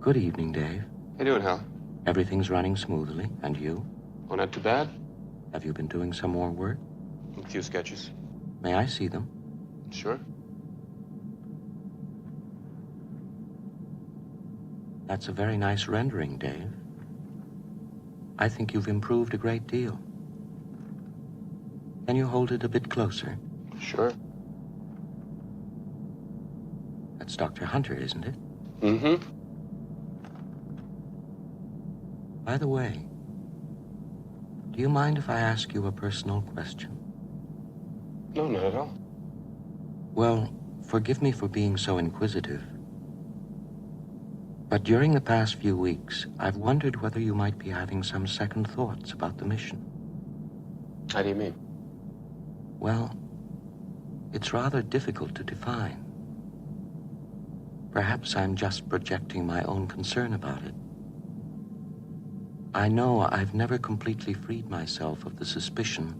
Good evening, Dave. How you doing, Hal? Everything's running smoothly. And you? Oh, not too bad. Have you been doing some more work? A few sketches. May I see them? Sure. That's a very nice rendering, Dave. I think you've improved a great deal. Can you hold it a bit closer? Sure. That's Dr. Hunter, isn't it? Mm-hmm. By the way, do you mind if I ask you a personal question? No, not at all. Well, forgive me for being so inquisitive, but during the past few weeks, I've wondered whether you might be having some second thoughts about the mission. How do you mean? Well, it's rather difficult to define. Perhaps I'm just projecting my own concern about it. I know I've never completely freed myself of the suspicion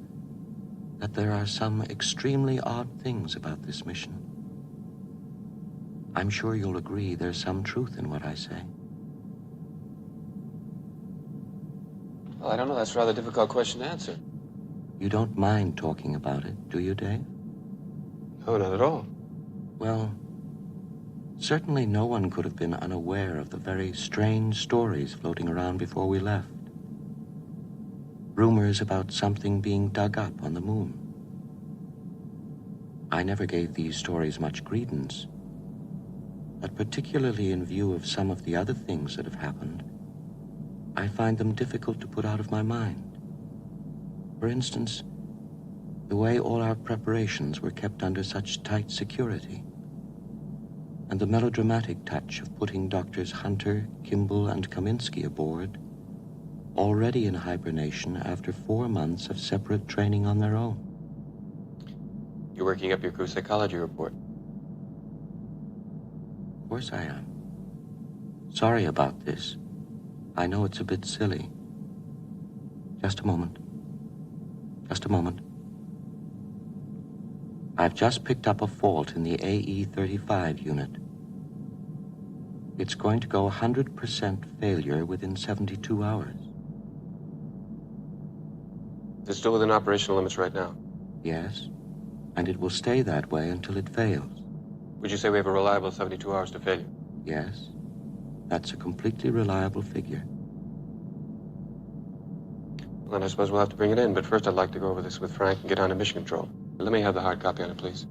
that there are some extremely odd things about this mission. I'm sure you'll agree there's some truth in what I say. Well, I don't know. That's a rather difficult question to answer. You don't mind talking about it, do you, Dave? No, not at all. Well, certainly no one could have been unaware of the very strange stories floating around before we left. Rumors about something being dug up on the moon. I never gave these stories much credence, but particularly in view of some of the other things that have happened, I find them difficult to put out of my mind. For instance, the way all our preparations were kept under such tight security, and the melodramatic touch of putting Doctors Hunter, Kimball, and Kaminsky aboard, already in hibernation after 4 months of separate training on their own. You're working up your crew psychology report. Of course I am. Sorry about this. I know it's a bit silly. Just a moment. Just a moment. I've just picked up a fault in the AE-35 unit. It's going to go 100% failure within 72 hours. It's still within operational limits right now. Yes, and it will stay that way until it fails. Would you say we have a reliable 72 hours to failure? Yes, that's a completely reliable figure. Well, then I suppose we'll have to bring it in, but first I'd like to go over this with Frank and get on to mission control. Let me have the hard copy on it, please.